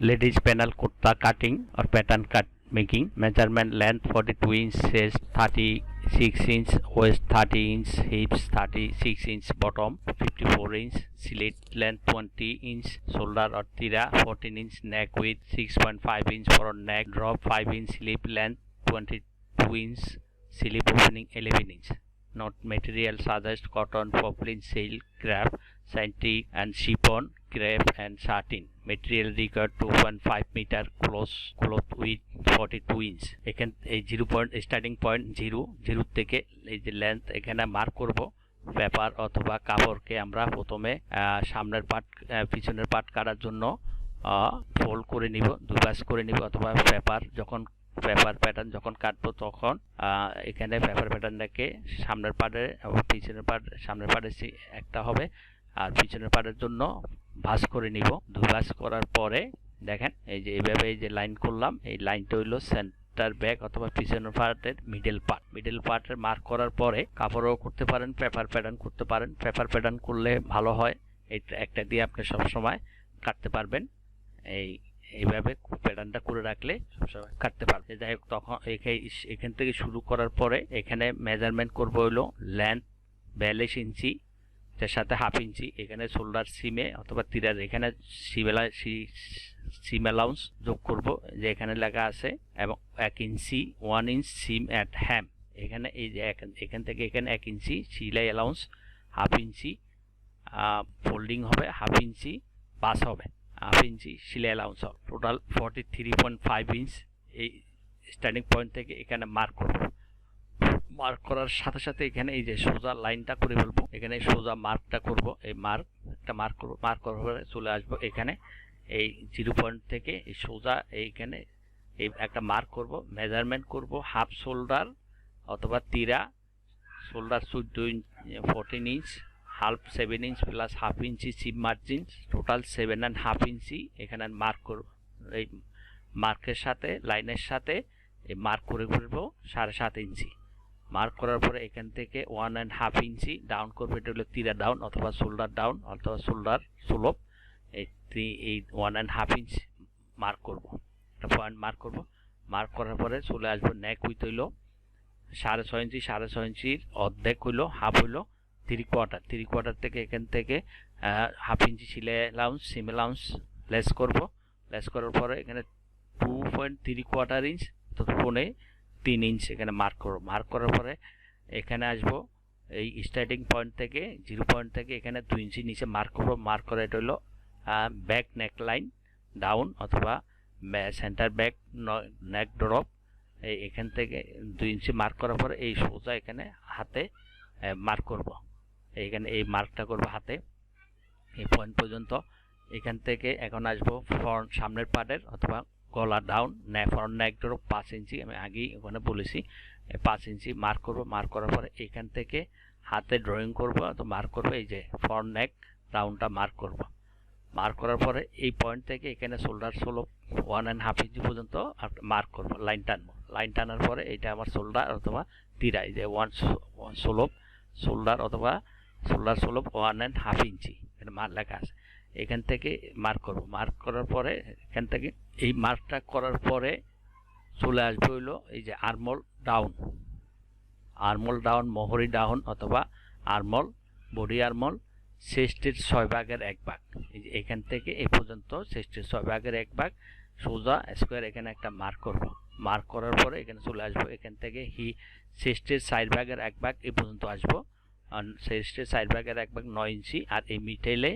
Ladies Panel Kurta cutting or pattern cut making. Measurement: length 42 inch, chest 36 inch, waist 30 inch, hips 36 inch, bottom 54 inch, slit length 20 inch, shoulder or tira 14 inch, neck width 6.5 inch, front neck drop 5 inch, sleeve length 22 inch, sleeve opening 11 inch. Note: material suggest cotton, poplin, silk, crepe, synthetic and chiffon, crepe and satin. Material required 2.5 meter, cloth width 42 inch. এখানে এই 0 point starting point 0 থেকে এই যে length এখানে mark করব। Paper অথবা কাপড়কে আমরা প্রথমে সামনের পার্ট পিছনের পার্ট কাটার জন্য ফোল্ড করে নিব, দুই ভাঁজ করে নিব, অথবা পেপার প্যাটার্ন যখন কাটবো তখন এখানে পেপার প্যাটার্নটাকে সামনের পার্টে পিছনের পার্ট, সামনের পার্টে একটা হবে আর পিছনের পার্টের জন্য ভাঁজ করে নিব। দুই ভাঁজ করার পরে দেখেন এই যে এইভাবে এই যে লাইন করলাম, এই লাইনটা হইলো সেন্টার ব্যাক অথবা পিছনের পার্টের মিডল পার্টের মার্ক করার পরে কাপড়ও করতে পারেন, পেপার প্যাটার্ন করতে পারেন। পেপার প্যাটার্ন করলে ভালো হয়, এটা একটা দিয়ে আপনি সবসময় কাটতে পারবেন। এইভাবে প্যাটার্নটা করে রাখলে সবসময় কাটতে পারবে। যাই হোক, তখন এখান থেকে শুরু করার পরে এখানে মেজারমেন্ট করবো হইলো লেন্থ 42 ইঞ্চি, তার সাথে হাফ ইঞ্চি এখানে শোল্ডার সিমে অথবা তিরার এখানে সিম অ্যালাউন্স যোগ করব, যে এখানে লেখা আছে, এবং 1 ইঞ্চি 1 ইঞ্চ সিম অ্যাট হ্যাম। এখানে এই যে এখান থেকে এখানে 1 ইঞ্চি সিলাই অ্যালাউন্স, হাফ ইঞ্চি ফোল্ডিং হবে, হাফ ইঞ্চি পাস হবে, হাফ ইঞ্চি সিলাই অ্যালাউন্স হবে। টোটাল 43.5 ইঞ্চ এই স্টার্টিং পয়েন্ট থেকে এখানে মার্ক করব। মার্ক করার সাথে সাথে এখানে এই যে সোজা লাইনটা করে ফেলবো, এখানে সোজা মার্কটা করব। এই মার্ক করব, মার্ক করার পরে চলে আসবো এখানে এই 0 পয়েন্ট থেকে এই সোজা এইখানে এই একটা মার্ক করব। মেজারমেন্ট করব হাফ শোল্ডার অথবা তিরা, shoulder 14 inch, half 7 inch plus half inch seam margin, total 7.5 inch এখানে মার্ক করব। এই মার্কের সাথে লাইনের সাথে এই মার্ক করে ফেলবো 7.5 ইঞ্চি। মার্ক করার পরে এখান থেকে 1.5 ইঞ্চি ডাউন করবো, এটা হলো তিরা ডাউন অথবা শোল্ডার ডাউন অথবা শোল্ডার স্লোপ। এই 1.5 ইঞ্চ মার্ক করব, একটা পয়েন্ট মার্ক করব। মার্ক করার পরে চলে আসবো নেক উইথ হইলো 6.5 ইঞ্চি, 6.5 ইঞ্চির অর্ধেক হইলো হাফ হইলো 3/4 3/4 থেকে এখান থেকে হাফ ইঞ্চি সিলাই অ্যালাউন্স, সিম অ্যালাউন্স লেস করব। লেস করার পরে এখানে 2.75 ইঞ্চ তো 3 ইঞ্চ এখানে মার্ক করব। মার্ক করার পরে এখানে আসবো এই স্টার্টিং পয়েন্ট থেকে 0 পয়েন্ট থেকে এখানে 2 ইঞ্চি নিচে মার্ক করব। মার্ক করে এটা হলো ব্যাক নেক লাইন ডাউন অথবা সেন্টার ব্যাক নেক ড্রপ। এখান থেকে 2 ইঞ্চি মার্ক করার পরে এই সোজা এখানে হাতে মার্ক করব। এইখানে এই মার্কটা করব হাতে এই পয়েন্ট পর্যন্ত। এখান থেকে এখন আসবো ফ্রন্ট সামনের পার্টের অথবা গলা ডাউন ফ্রন্ট নেক ড্রপ 5 ইঞ্চি, আমি আগেই ওখানে বলেছি 5 ইঞ্চি মার্ক করব। মার্ক করার পরে এখান থেকে হাতে ড্রয়িং করব তো মার্ক করব, এই যে ফ্রন্ট নেক রাউন্ডটা মার্ক করব। মার্ক করার পরে এই পয়েন্ট থেকে এখানে শোল্ডার স্লোপ 1.5 ইঞ্চি পর্যন্ত মার্ক করব, লাইন টানবো। লাইন টানার পরে এটা আমার শোল্ডার অথবা তিরা, এই যে 1 শোল্ডার অথবা শোল্ডার স্লোপ 1.5 ইঞ্চি এটা মার্ক লেখা আছে। এখান থেকে মার্ক করব। মার্ক করার পরে এখান থেকে এই মার্কটা করার পরে চলে আসবে হইলো এই যে আর্মহোল ডাউন, মোহরি ডাউন অথবা আর্মহোল, বডি আর্মহোল, চেস্টের 6 ভাগের 1 ভাগ। এই যে এখান থেকে এই পর্যন্ত চেস্টের 6 ভাগের 1 ভাগ সোজা স্কোয়ার এখানে একটা মার্ক করব। মার্ক করার পরে এখানে চলে আসবো, এখান থেকে চেস্টের 4 ভাগের 1 ভাগ এই পর্যন্ত আসবো। আর চেস্টের 4 ভাগের 1 ভাগ 9 ইঞ্চি। আর এই মিডলে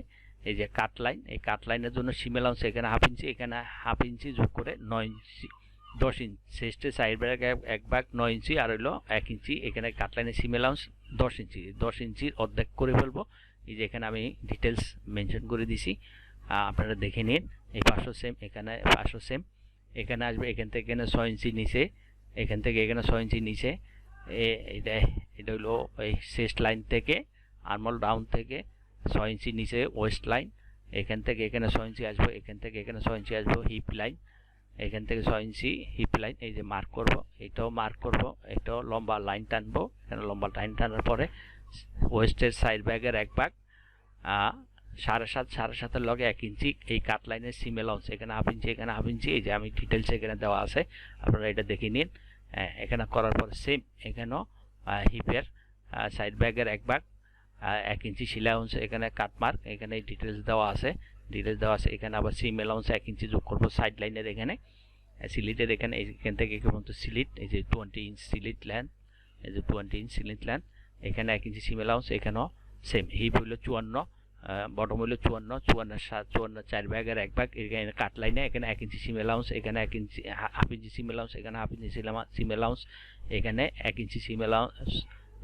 এই যে কাট লাইন, এই কাট লাইনের জন্য সিম অ্যালাউন্স এখানে হাফ ইঞ্চি, এখানে হাফ ইঞ্চি যোগ করে 9 ইঞ্চি 10 ইঞ্চি। চেস্টের 4 ভাগের 1 ভাগ 9 ইঞ্চি আর হইলো 1 ইঞ্চি এখানে কাট লাইনের সিম অ্যালাউন্স 10 ইঞ্চি। 10 ইঞ্চির অর্ধেক করে ফেলবো। এই যে এখানে আমি ডিটেলস মেনশন করে দিছি, আপনারা দেখে নিন। এই 500 সেম, এখানে 500 সেম। এখানে আসবে এখান থেকে এখানে 6 ইঞ্চি নিচে, এখান থেকে এখানে 6 ইঞ্চি নিচে। এটা হলো এই চেস্ট লাইন থেকে আর্মহোল ডাউন থেকে 6 ইঞ্চি নিচে ওয়েস্ট লাইন। এখান থেকে এখানে 6 ইঞ্চি আসবো, এখান থেকে এখানে 6 ইঞ্চি আসবো হিপ লাইন, এখান থেকে 6 ইঞ্চি হিপ লাইন। এই যে মার্ক করব, এটাও মার্ক করব, এটাও লম্বা লাইন টানবো। এখানে লম্বা লাইন টানার পরে ওয়েস্টের 4 ভাগের 1 ভাগ 7.5 7.5 লগে 1 ইঞ্চি এই কাট লাইনের সিম অ্যালাউন্স এখানে হাফ ইঞ্চি এখানে হাফ ইঞ্চি এই যে আমি ডিটেইলস এখানে দেওয়া আছে আপনারা এটা দেখে নিন এখানে করার পর সেম এখানেও হিপের সাইড ব্যাগের এক ভাগ 1 ইঞ্চি সেলাই অংশ এখানে কাট মার্ক এখানে ডিটেইলস দেওয়া আছে এখানে আবার সিম অ্যালাউন্স 1 ইঞ্চি যোগ করব সাইড লাইনের এখানে সিলিটের এখানে এখান থেকে কি পর্যন্ত সিলিট এই যে 20 ইঞ্চ সিলিট লেন্থ এই যে 20 ইঞ্চ সিলিট লেন্থ এখানে 1 ইঞ্চি সিম অ্যালাউন্স এখানেও সেম হিপ হলো 54 বটম হলো 54 4 ভাগের এক ভাগ এখানে কাট লাইনে এখানে 1 ইঞ্চি সিম অ্যালাউন্স এখানে 1 ইঞ্চি হাফ ইঞ্চি সিম অ্যালাউন্স এখানে হাফ ইঞ্চি সিম অ্যালাউন্স এখানে 1 ইঞ্চি সিম অ্যালাউন্স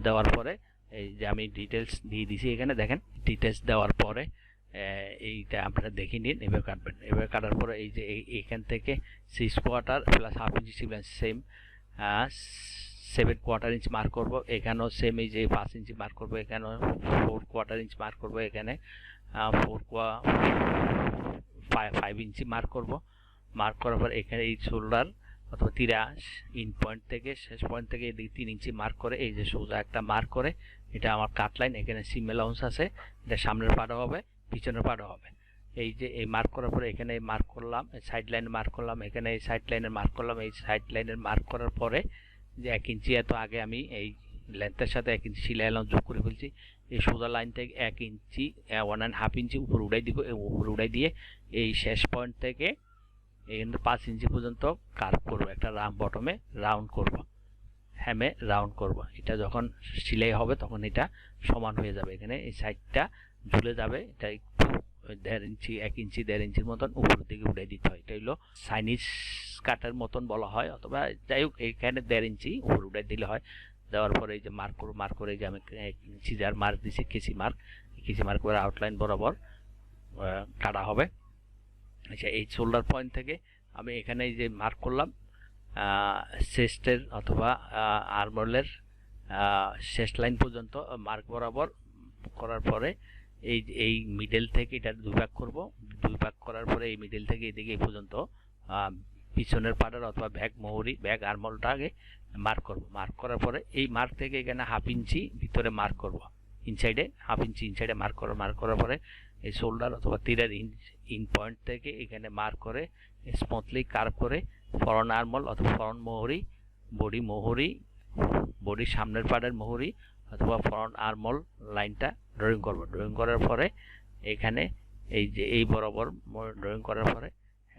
দেওয়ার পরে এই যে আমি ডিটেইলস দিয়ে দিছি এখানে দেখেন ডিটেইলস দেওয়ার পরে এইটা আপনারা দেখে নিন এভাবে কাটবেন এভাবে কাটার পরে এই যে এখান থেকে 6/4 প্লাস হাফ ইঞ্চি সিম সেম 7/4 ইঞ্চ মার্ক করব এখানেও সেম এই যে 5 ইঞ্চি মার্ক করব এখানেও 4/4 ইঞ্চ মার্ক করব এখানে 5 ইঞ্চি মার্ক করব মার্ক করার পর এখানে এই শোল্ডার অথবা তিরা ইন পয়েন্ট থেকে শেষ পয়েন্ট থেকে এদিকে 3 ইঞ্চি মার্ক করে এই যে সোজা একটা মার্ক করে এটা আমার কাট লাইন এখানে সিম অ্যালাউন্স আছে এটা সামনের পাটও হবে পিছনের পাটও হবে এই যে এই মার্ক করার পরে এখানে মার্ক করলাম সাইড লাইন মার্ক করলাম এখানে এই সাইড লাইনের মার্ক করলাম এই সাইড লাইনের মার্ক করার পরে যে 1 ইঞ্চি এত আগে আমি এই লেন্থের সাথে 1 ইঞ্চি সেলাই অ্যালাউন্স যোগ করে ফেলছি এই সোজা লাইন থেকে 1 ইঞ্চি 1.5 ইঞ্চি উপর উঠাই দিব উপর উঠাই দিয়ে এই শেষ পয়েন্ট থেকে এখানে 5 ইঞ্চি পর্যন্ত কার্ভ করব একটা বটমে রাউন্ড করব হ্যামে রাউন্ড করব এটা যখন সেলাই হবে তখন এটা সমান হয়ে যাবে এখানে এই সাইডটা ঝুলে যাবে এটা একটু 1.5 ইঞ্চি 1 ইঞ্চি 1.5 ইঞ্চির মতন উপরের দিকে উঠাই দিতে হয় এটা হলো চাইনিজ কাটের মতন বলা হয় অথবা যাই হোক এখানে 1.5 ইঞ্চি উপরে উঠাই দিলে হয় দেওয়ার পরে এই যে মার্ক করে যে আমি সিজার মার্ক দিছি কেসি মার্ক করে আউটলাইন বরাবর কাটা হবে আচ্ছা এই শোল্ডার পয়েন্ট থেকে আমি এখানে এই যে মার্ক করলাম চেস্টের অথবা আর্মহোলের শেষ লাইন পর্যন্ত মার্ক বরাবর করার পরে এই মিডল থেকে এটা দুই ভাগ করব দুই ভাগ করার পরে এই মিডল থেকে এদিকে এই পর্যন্ত পিছনের পাড়ের অথবা ব্যাক আর্মহোলটা আগে মার্ক করব মার্ক করার পরে এই মার্ক থেকে এখানে হাফ ইঞ্চি ভিতরে মার্ক করব ইনসাইডে হাফ ইঞ্চি ইনসাইডে মার্ক করার পরে এই শোল্ডার অথবা তিরের ইন পয়েন্ট থেকে এখানে মার্ক করে স্মুথলি কার্ভ করে ফ্রন্ট আর্মহোল অথবা ফ্রন্ট বডির সামনের পাড়ের মোহরি অথবা ফ্রন্ট আর্মহোল লাইনটা ড্রয়িং করব ড্রয়িং করার পরে এখানে এই যে এই বরাবর ড্রয়িং করার পরে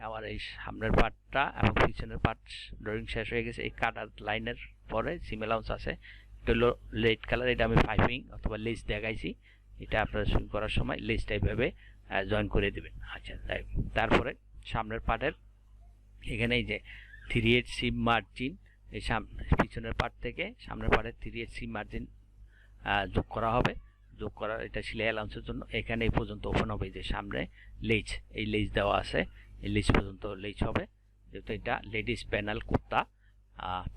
আবার এই সামনের পার্টটা এবং পিছনের পার্ট ড্রয়িং শেষ হয়ে গেছে এই কাটার লাইনের পরে সিম অ্যালাউন্স আছে এটা হলো রেড কালার এটা আমি পাইপিং অথবা লেস দেখাইছি এটা আপনারা শুরু করার সময় লেসটা এইভাবে জয়েন করে দেবেন আচ্ছা তারপরে সামনের পার্টের এখানে এই যে 3/8 সিম মার্জিন এই পিছনের পার্ট থেকে সামনের পার্টের 3/8 সিম মার্জিন যোগ করা হবে যোগ করার এটা সেলাই অ্যালাউন্সের জন্য এখানে এই পর্যন্ত ওপেন হবে যে সামনে লেজ এই লেজ দেওয়া আছে এই লেজ পর্যন্ত লেজ হবে যেহেতু এটা লেডিস প্যানেল কুর্তা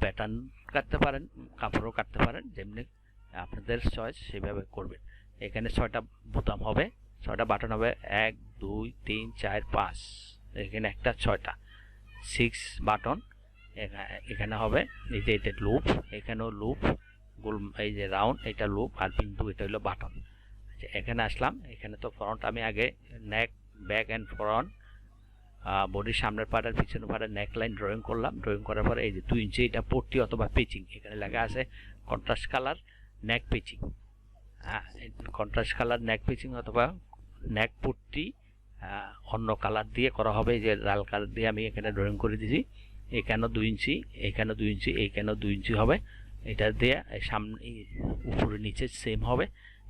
প্যাটার্ন কাটতে পারেন কাপড়ও কাটতে পারেন যেমনি আপনাদের চয়েস সেভাবে করবেন এখানে 6টা বোতাম হবে 6টা বাটন হবে 1 2 3 4 5 এখানে একটা 6টা 6 বাটন এখানে হবে এই যে এটা লুপ এখানেও লুপ গোল এই যে রাউন্ড এটা লুপ আর বিন্দু এটা হলো বাটন আচ্ছা এখানে আসলাম এখানে তো ফ্রন্ট আমি আগে নেক ব্যাক এন্ড ফ্রন্ট বডির সামনের পার্ট আর পিছনের পার্টের নেক লাইন ড্রয়িং করলাম ড্রয়িং করার পরে এই যে 2 ইঞ্চি এটা পট্টি অথবা পেচিং এখানে লেখা আছে কন্ট্রাস্ট কালার নেক পেচিং কন্ট্রাস্ট কালার নেক পেচিং অথবা নেক পট্টি অন্য কালার দিয়ে করা হবে যে লাল কালার দিয়ে আমি এখানে ড্রয়িং করে দিয়েছি এখানেও 2 ইঞ্চি এখানেও 2 ইঞ্চি এইখানেও 2 ইঞ্চি হবে এটা দিয়ে সামনে উপরে নিচে সেম হবে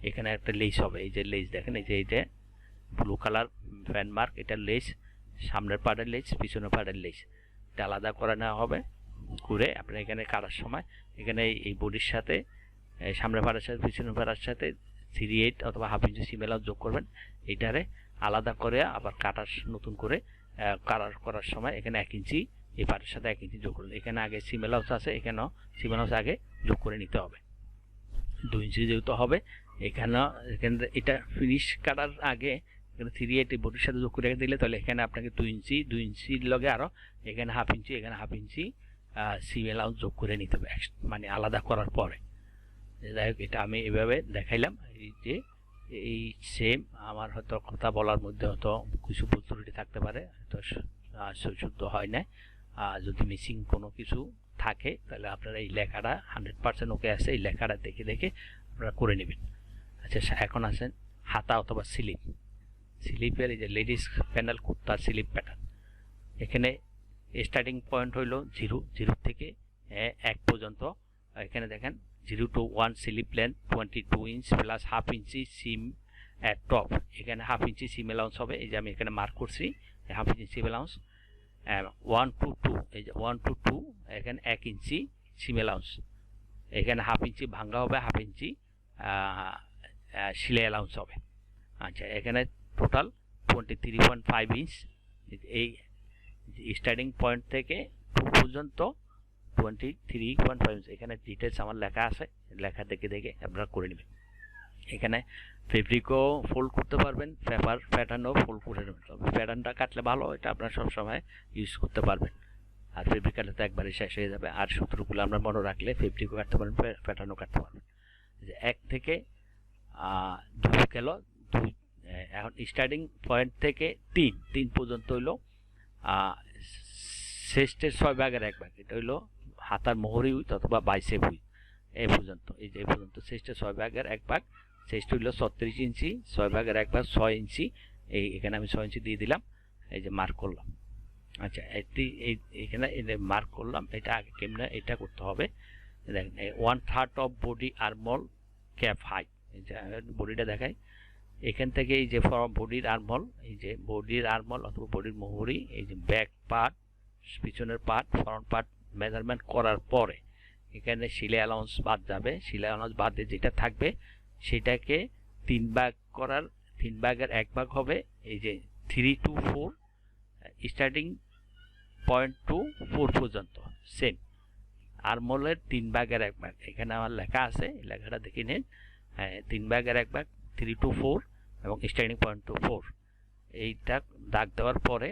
এখানে একটা লেস হবে এই যে লেস দেখেন এই যে ব্লু কালার ফ্যান মার্ক এটা লেস সামনের পার্টের লেস পিছনের পার্টের লেস এটা আলাদা করে নেওয়া হবে করে আপনি এখানে কাটার সময় এখানে এই বডির সাথে সামনের পার্টের সাথে পিছনের পার্টের সাথে 3/8 অথবা হাফ ইঞ্চি সিম অ্যালাউন্স যোগ করবেন এইটারে আলাদা করে আবার কাটার নতুন করে কালার করার সময় এখানে 1 ইঞ্চি এই পার্টের সাথে 1 ইঞ্চি যোগ করুন এখানে আগে সিম অ্যালাউন্স আছে এখানেও সিম অ্যালাউন্স আগে যোগ করে নিতে হবে 2 ইঞ্চি যেহেতু হবে এখানে এটা ফিনিশ কাটার আগে এখানে 3/8 বডির সাথে যোগ করে দিলে তাহলে এখানে আপনাকে 2 ইঞ্চির লগে আরও এখানে হাফ ইঞ্চি সিম অ্যালাউন্স যোগ করে নিতে হবে মানে আলাদা করার পরে যাই হোক এটা আমি এভাবে দেখাইলাম এই যে এই সেম আমার হয়তো কথা বলার মধ্যে হয়তো কিছু ভুল ত্রুটি থাকতে পারে, হয়তো শুদ্ধ হয় না। যদি মিসিং কোনো কিছু থাকে তাহলে আপনারা এই লেখাটা 100% ওকে আছে, এই লেখাটা দেখে দেখে আপনারা করে নেবেন। আচ্ছা, এখন আসেন হাতা অথবা স্লিপ। স্লিপের এই যে লেডিস প্যানেল কুর্তার স্লিপ প্যাটার্ন, এখানে স্টার্টিং পয়েন্ট হইল 0 থেকে 1 পর্যন্ত। এখানে দেখেন 0 to 1 slip length 22 inch plus half inch SIM at top. এখানে হাফ ইঞ্চি সিম অ্যালাউন্স হবে, এই যে আমি এখানে মার্ক করছি half inch seam allowance. 1 to 2, এই যে 1 to 2 এখানে 1 ইঞ্চি সিম অ্যালাউন্স। এখানে হাফ ইঞ্চি ভাঙ্গা হবে, হাফ ইঞ্চি সিলাই অ্যালাউন্স হবে। আচ্ছা, এখানে টোটাল 23.5 ইঞ্চ। এই স্টার্টিং পয়েন্ট থেকে 2 পর্যন্ত 23.5 ইঞ্চ। এখানে ডিটেলস আমার লেখা আছে, লেখা দেখে দেখে আপনারা করে নেবেন। এখানে ফেব্রিকও ফোল্ড করতে পারবেন, পেপার প্যাটার্নও ফোল্ড করে নেবেন। তবে প্যাটার্নটা কাটলে ভালো, এটা আপনারা সবসময় ইউজ করতে পারবেন। আর ফেব্রিক কাটলে তো একবারে শেষ হয়ে যাবে। আর সূত্রগুলো আমরা মনে রাখলে ফেব্রিকও কাটতে পারবেন, প্যাটার্নও কাটতে পারবেন। 1 থেকে 2 গেল 2। এখন স্টার্টিং পয়েন্ট থেকে 3 পর্যন্ত হইল শেষের 6 ভাগের 1 ভাগ। এটা হইল হাতার মোহরি উইথ অথবা বাইসেপ উইথ। এই পর্যন্ত, এই যে এই পর্যন্ত শেষের 6 ভাগের 1 ভাগ। শেষটা হইল 36 ইঞ্চি, 6 ভাগের 1 ভাগ 6 ইঞ্চি। এখানে আমি 6 ইঞ্চি দিয়ে দিলাম, এই যে মার্ক করলাম। আচ্ছা, এখানে মার্ক করলাম। এটা আগে কেমনে এটা করতে হবে দেখেন, 1/3 of body armhole cap height. এই যে বডিটা দেখাই, এখান থেকে এই যে বডির আর্মহোল, এই যে বডির আর্মহোল অথবা বডির মোহরি, এই যে ব্যাক পার্ট, পিছনের পার্ট, ফ্রন্ট পার্ট মেজারমেন্ট করার পরে এখানে সিলাই অ্যালাউন্স বাদ যাবে। সিলাই অ্যালাউন্স বাদে যেটা থাকবে সেটাকে 3 ভাগ করার 3 ভাগের 1 ভাগ হবে। এই যে 3 to 4 স্টার্টিং পয়েন্ট টু 4 পর্যন্ত সেম আর্মহোলের 3 ভাগের 1 ভাগ। এখানে আমার লেখা আছে, এই লেখাটা দেখে নিন। 3 ভাগের 1 ভাগ 3 to 4 এবং স্টার্টিং পয়েন্ট টু 4। এইটা দাগ দেওয়ার পরে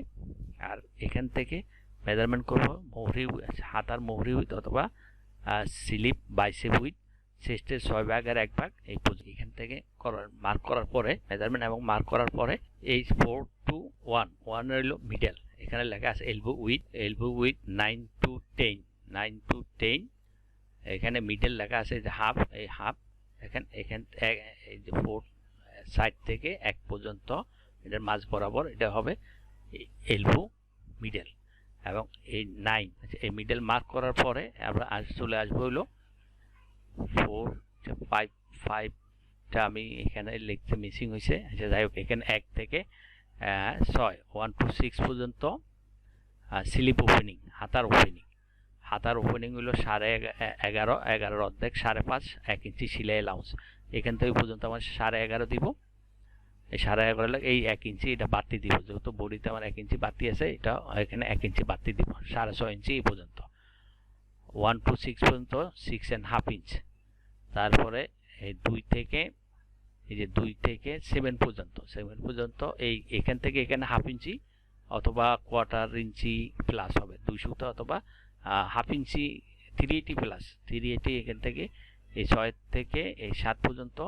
আর এখান থেকে মেজারমেন্ট করব মোহরি, হাতার মোহরি উইথ অথবা স্লিপ বাইসেপ উইথ শেষের 6 ভাগের 1 ভাগ। এই এখান থেকে মার্ক করার পরে মেজারমেন্ট এবং মার্ক করার পরে এই 4 to 1 রইল মিডল। এখানে লেখা আছে এলবো উইথ 9 to 10। এখানে মিডল লেখা আছে যে হাফ, এই হাফ। এখান এই যে 4 সাইড থেকে 1 পর্যন্ত এটার মাঝ বরাবর এটা হবে এলবো মিডল এবং এই 9। এই মিডল মার্ক করার পরে আমরা চলে আসবো হলো 4 5টা আমি এখানে লিখতে মিসিং হয়েছে। আচ্ছা, যাই হোক, এখানে 1 থেকে 6 1 to 6 পর্যন্ত স্লিপ ওপেনিং, হাতার ওপেনিং হলো 11.5 অর্ধেক 5.5 1 ইঞ্চি সিলাই অ্যালাউন্স। এখান থেকে পর্যন্ত আমার 11.5 দিব। এই 11.5 এই 1 ইঞ্চি এটা বাড়তি দিব, যেহেতু বডিতে আমার 1 ইঞ্চি বাড়তি আছে, এটা এখানে 1 ইঞ্চি বাড়তি দিব। 6.5 ইঞ্চি এই পর্যন্ত 1 to 6 পর্যন্ত 6.5 ইঞ্চ। তারপরে এই 2 থেকে 7 পর্যন্ত এই এখান থেকে এখানে হাফ ইঞ্চি অথবা কোয়ার্টার ইঞ্চি প্লাস হবে 2 সুতা, অথবা হাফ ইঞ্চি 380 প্লাস 380। এখান থেকে এই 6 থেকে এই 7 পর্যন্ত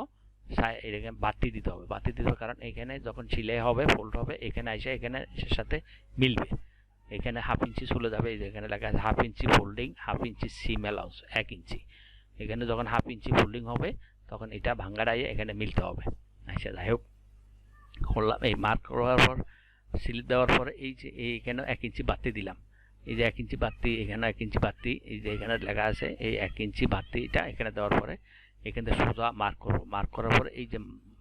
এখানে বাড়তি দিতে হবে। কারণ এখানে যখন সিলাই হবে, ফোল্ড হবে, এখানে এসে এখানে সাথে মিলবে। এখানে হাফ ইঞ্চি চলে যাবে, এই যে এখানে লেখা আছে half inch folding, half inch seam allowance 1 inch. এখানে যখন হাফ ইঞ্চি ফোল্ডিং হবে তখন এটা ভাঙ্গাটাই এখানে মিলতে হবে। আচ্ছা, যাই হোক, করলাম। এই মার্ক করার পর স্লিপ দেওয়ার পরে এই যে এইখানে 1 ইঞ্চি বাড়তি দিলাম। এই যে 1 ইঞ্চি বাড়তি, এখানে 1 ইঞ্চি বাড়তি, এই যে এখানে লেখা আছে এই 1 ইঞ্চি বাড়তি, এটা এখানে দেওয়ার পরে এখানে সোজা মার্ক করব। মার্ক করার পরে এই যে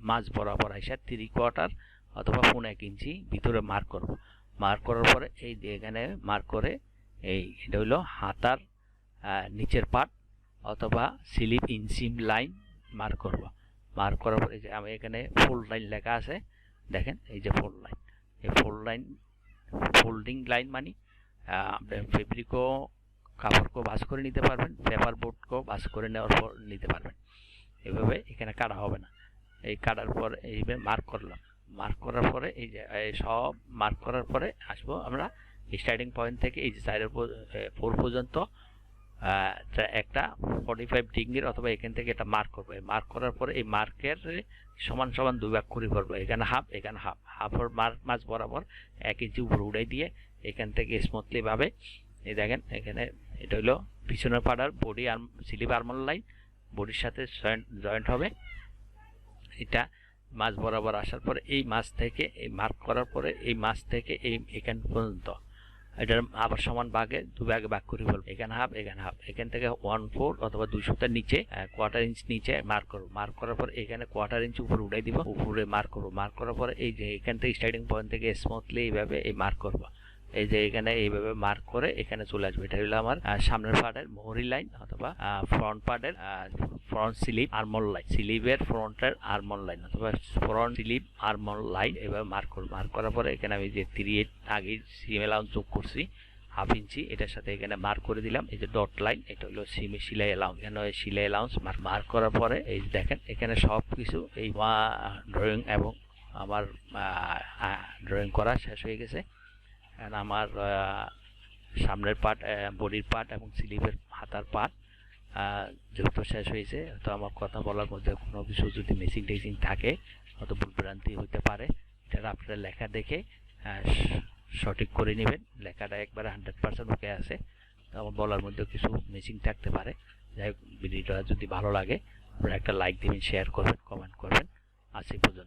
মাঝ বরাবর এসে 3/4 অথবা 1 ইঞ্চি ভিতরে মার্ক করব। মার্ক করার পরে এই যে এখানে মার্ক করে এটা হলো হাতার নিচের পার্ট অথবা স্লিপ ইনসিম লাইন মার্ক করব। মার্ক করার পরে যে আমি এখানে ফোল্ড লাইন লেখা আছে, দেখেন এই যে ফোল্ড লাইন। এই ফোল্ডিং লাইন মানে আপনি ফেব্রিকও কাপড়কেও ভাঁজ করে নিতে পারবেন, পেপার বোর্ডকেও ভাঁজ করে নেওয়ার পর নিতে পারবেন। এভাবে এখানে কাটা হবে না। এই কাটার পর এইভাবে মার্ক করলাম। মার্ক করার পরে এই যে সব মার্ক করার পরে আসবো আমরা স্টার্টিং পয়েন্ট থেকে এই যে 4 পর্যন্ত একটা 45 ডিগ্রির অথবা এখান থেকে এটা মার্ক করবো। মার্ক করার পরে এই মার্কের সমান সমান 2 ভাগ করে করবো, এখানে হাফ এখানে হাফ, হাফের মাঝ বরাবর 1 ইঞ্চি উপরে উড়াই দিয়ে এখান থেকে স্মুথলি ভাবে এই দেখেন এখানে এটা হলো পিছনের পাড়ার বডি আর স্লিভ আর্মল লাইন, বডির সাথে জয়েন্ট হবে। এটা মাঝ বরাবর আসার পরে এই মাঝ থেকে এই মার্ক করার পরে এই মাঝ থেকে এই এখান পর্যন্ত এটার আবার সমান ভাগে 2 ভাগে ভাগ করে ফেলবো, এখানে হাফ এখানে হাফ। এখান থেকে 1/4 অথবা 2 সুতার নিচে কোয়ার্টার ইঞ্চ নিচে মার্ক করবো। মার্ক করার পর এখানে কোয়ার্টার ইঞ্চ উপরে উঠাই দিব, উপরে মার্ক করবো। মার্ক করার পরে এই যে এখান থেকে স্টার্টিং পয়েন্ট থেকে স্মুথলি এইভাবে এই মার্ক করবো, এই যে এখানে এইভাবে মার্ক করে এখানে চলে আসবে। এটা হলো আমার সামনের পার্টের মোহরি লাইন অথবা ফ্রন্ট পার্টের ফ্রন্ট স্লিভ আর্মল লাইন, স্লিভের ফ্রন্টের আর্মল লাইন অথবা ফ্রন্ট স্লিভ আর্মল লাইন এভাবে মার্ক করব। মার্ক করার পরে এখানে আমি যে 3/8 আগে সিম অ্যালাউন্স যোগ করছি 1/2 ইঞ্চি, এটার সাথে এখানে মার্ক করে দিলাম। এই যে ডট লাইন এটা হলো সিমে সেলাই অ্যালাউন্স, এখানে সেলাই অ্যালাউন্স মার্ক করার পরে এই দেখেন এখানে সব কিছু এই ড্রয়িং এবং আমার ড্রয়িং করা শেষ হয়ে গেছে। আমার সামনের পার্ট, বডির পার্ট এবং স্লিভের হাতার পার্ট যেহেতু শেষ হয়েছে, তো আমার কথা বলার মধ্যে কোনো কিছু যদি মিসিং টেসিং থাকে হয়তো ভুলভ্রান্তি হতে পারে, এটা আপনারা লেখা দেখে সঠিক করে নেবেন। লেখাটা একবারে 100% ওকে আছে, তো আমার বলার মধ্যে কিছু মিসিং থাকতে পারে। যাই হোক, ভিডিওটা যদি ভালো লাগে আপনারা একটা লাইক দিবেন, শেয়ার করবেন, কমেন্ট করবেন। আজ এই পর্যন্ত।